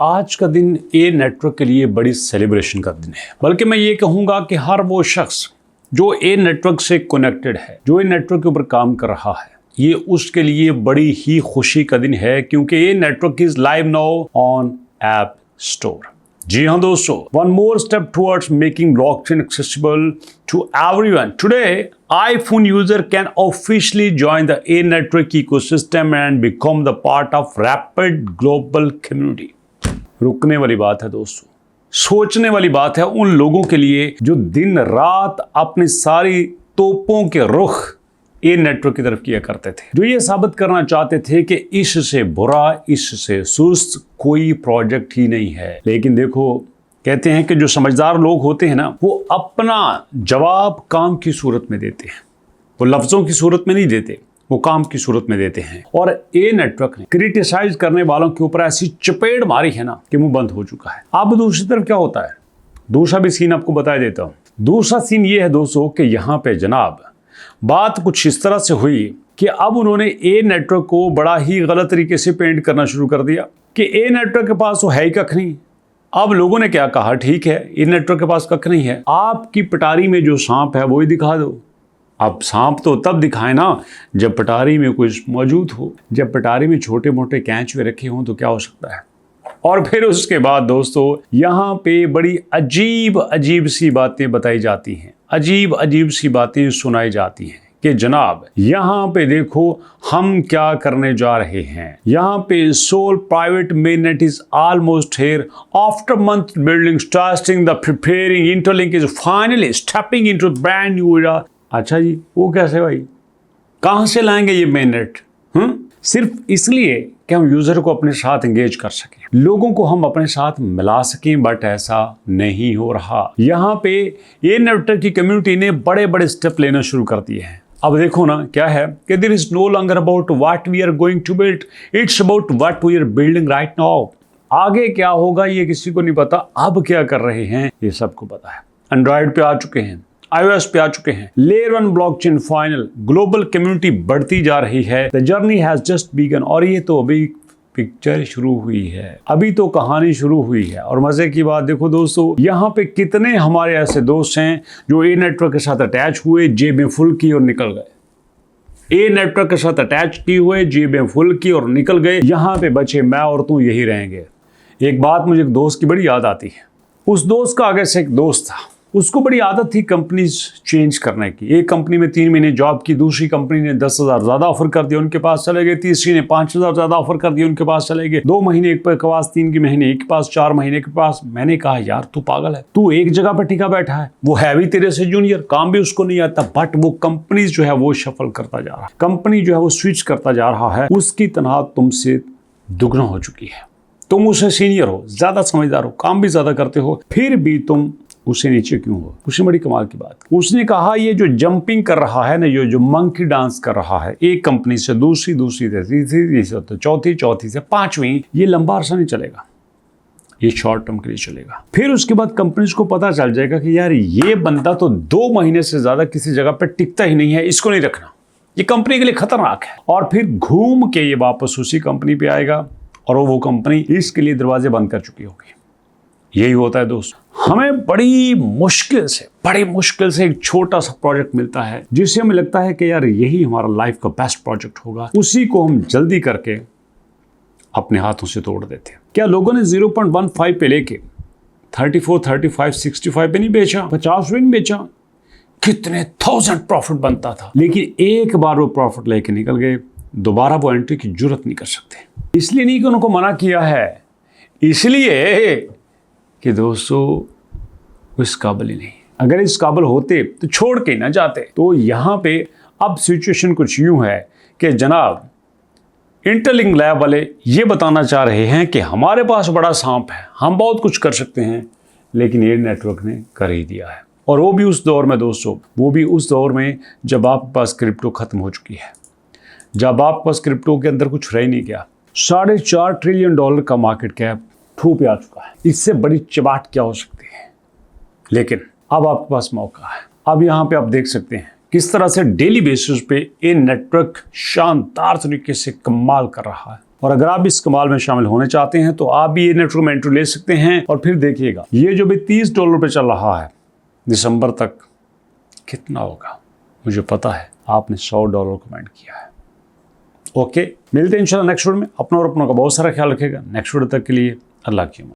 आज का दिन ए नेटवर्क के लिए बड़ी सेलिब्रेशन का दिन है। बल्कि मैं ये कहूँगा कि हर वो शख्स जो ए नेटवर्क से कनेक्टेड है, जो ए नेटवर्क के ऊपर काम कर रहा है, ये उसके लिए बड़ी ही खुशी का दिन है, क्योंकि a network is live now on app store. जी हाँ दोस्तों, one more step towards making blockchain accessible to everyone. Today iPhone user can officially join the A network ecosystem and become the part of rapid global community। रुकने वाली बात है दोस्तों, सोचने वाली बात है उन लोगों के लिए जो दिन रात अपनी सारी तोपों के रुख ए नेटवर्क की तरफ किया करते थे, जो ये साबित करना चाहते थे कि इससे बुरा, इससे सुस्त कोई प्रोजेक्ट ही नहीं है। लेकिन देखो, कहते हैं कि जो समझदार लोग होते हैं ना, वो अपना जवाब काम की सूरत में देते हैं। वो लफ्जों की सूरत में नहीं देते, वो काम की सूरत में देते हैं। और ए नेटवर्क ने क्रिटिसाइज करने वालों के ऊपर ऐसी चपेट मारी है ना कि मुंह बंद हो चुका है। अब दूसरी तरफ क्या होता है, दूसरा भी सीन आपको बता देता हूं। दूसरा सीन ये है दोस्तों कि यहाँ पे जनाब बात कुछ इस तरह से हुई कि अब उन्होंने ए नेटवर्क को बड़ा ही गलत तरीके से पेंट करना शुरू कर दिया कि ए नेटवर्क के पास तो है ही कख नहीं। अब लोगों ने क्या कहा, ठीक है, ए नेटवर्क के पास कख नहीं है, आपकी पटारी में जो सांप है वो ही दिखा दो। अब सांप तो तब दिखाए ना जब पटारी में कुछ मौजूद हो। जब पटारी में छोटे मोटे कैंचुए रखे हों तो क्या हो सकता है। और फिर उसके बाद दोस्तों यहाँ पे बड़ी अजीब अजीब सी बातें बताई जाती हैं, अजीब अजीब सी बातें सुनाई जाती हैं कि जनाब यहाँ पे देखो हम क्या करने जा रहे हैं। यहाँ पे Sol private mainnet is almost here after month building testing the preparing Interlink is finally stepping into brand new era. अच्छा जी, वो कैसे भाई, कहाँ से लाएंगे ये मेननेट? सिर्फ इसलिए कि हम यूजर को अपने साथ एंगेज कर सकें, लोगों को हम अपने साथ मिला सकें, बट ऐसा नहीं हो रहा। यहाँ पे ये नेटवर्क की कम्युनिटी ने बड़े बड़े स्टेप लेना शुरू कर दिए हैं। अब देखो ना क्या है कि there is no longer about what we are going to build, it's about what we are building right now. आगे क्या होगा ये किसी को नहीं पता, अब क्या कर रहे हैं ये सबको पता है। एंड्रॉइड पे आ चुके हैं, iOS पे आ चुके हैं, layer 1 blockchain final, global community बढ़ती जा रही है, the journey has just began. और ये तो अभी पिक्चर शुरू हुई है, अभी तो कहानी शुरू हुई है। और मजे की बात देखो दोस्तों, यहाँ पे कितने हमारे ऐसे दोस्त हैं जो ए नेटवर्क के साथ अटैच हुए, जेबें फुल की और निकल गए। ए नेटवर्क के साथ अटैच किए हुए, जेबें फुल की और निकल गए। यहाँ पे बचे मैं और तू, यही रहेंगे। एक बात मुझे एक दोस्त की बड़ी याद आती है। उस दोस्त का आगे से एक दोस्त था, उसको बड़ी आदत थी कंपनीज चेंज करने की। एक कंपनी में 3 महीने जॉब की, दूसरी कंपनी ने 10,000 ज्यादा ऑफर कर दिया, उनके पास चले गए। तीसरी ने 5,000 ज्यादा ऑफर कर दिया, उनके पास चले गए। 2 महीने एक के पास, 3 के महीने एक के पास, 4 महीने के पास। मैंने कहा यार तू पागल है, तू एक जगह पर टिका बैठा है। वो है भी तेरे से जूनियर, काम भी उसको नहीं आता, बट वो कंपनीज जो है वो शफल करता जा रहा है, कंपनी जो है वो स्विच करता जा रहा है। उसकी तनख्वाह तुमसे दुगना हो चुकी है। तुम उसे सीनियर हो, ज्यादा समझदार हो, काम भी ज्यादा करते हो, फिर भी तुम उससे नीचे क्यों हो? उसने बड़ी कमाल की बात, उसने कहा ये जो जंपिंग कर रहा है ना, ये जो मंकी डांस कर रहा है, एक कंपनी से दूसरी, दूसरी से तीसरी से चौथी, चौथी से पांचवी, ये लंबा अरसा नहीं चलेगा, ये शॉर्ट टर्म के लिए चलेगा। फिर उसके बाद कंपनीज को पता चल जाएगा कि यार ये बंदा तो 2 महीने से ज्यादा किसी जगह पर टिकता ही नहीं है, इसको नहीं रखना, ये कंपनी के लिए खतरनाक है। और फिर घूम के ये वापस उसी कंपनी पे आएगा और वो कंपनी इसके लिए दरवाजे बंद कर चुकी होगी। यही होता है दोस्तों, हमें बड़ी मुश्किल से एक छोटा सा प्रोजेक्ट मिलता है जिससे हमें लगता है कि यार यही हमारा लाइफ का बेस्ट प्रोजेक्ट होगा, उसी को हम जल्दी करके अपने हाथों से तोड़ देते हैं। क्या लोगों ने 0.15 पे लेके 34, 35, 65 पे नहीं बेचा, 50 पे नहीं बेचा, कितने 1000 प्रॉफिट बनता था। लेकिन एक बार वो प्रॉफिट लेके निकल गए, दोबारा वो एंट्री की जरूरत नहीं कर सकते। इसलिए नहीं कि उनको मना किया है, इसलिए कि दोस्तों इस काबिल ही नहीं। अगर इस काबिल होते तो छोड़ के ना जाते। तो यहाँ पे अब सिचुएशन कुछ यूं है कि जनाब इंटरलिंक लैब वाले ये बताना चाह रहे हैं कि हमारे पास बड़ा सांप है, हम बहुत कुछ कर सकते हैं, लेकिन ये नेटवर्क ने कर ही दिया है। और वो भी उस दौर में दोस्तों, वो भी उस दौर में जब आपके पास क्रिप्टो खत्म हो चुकी है, जब आपके पास क्रिप्टो के अंदर कुछ रह नहीं गया। $4.5 ट्रिलियन का मार्केट कैप थू पे आ चुका है। इससे बड़ी चबाट क्या हो सकती है। लेकिन अब आपके पास मौका है। अब यहाँ पे आप देख सकते हैं किस तरह से डेली बेसिस पे ये नेटवर्क शानदार तरीके से कमाल कर रहा है। और अगर आप इस कमाल में शामिल होने चाहते हैं तो आप भी ये नेटवर्क में एंट्री ले सकते हैं। और फिर देखिएगा ये जो भी $30 पे चल रहा है, दिसंबर तक कितना होगा मुझे पता है, आपने $100 कमेंट किया है। ओके, मिलते हैं इंशाल्लाह नेक्स्ट वीडियो में। अपना और अपनों का बहुत सारा ख्याल रखेगा। नेक्स्ट वीडियो तक के लिए अल्लाह की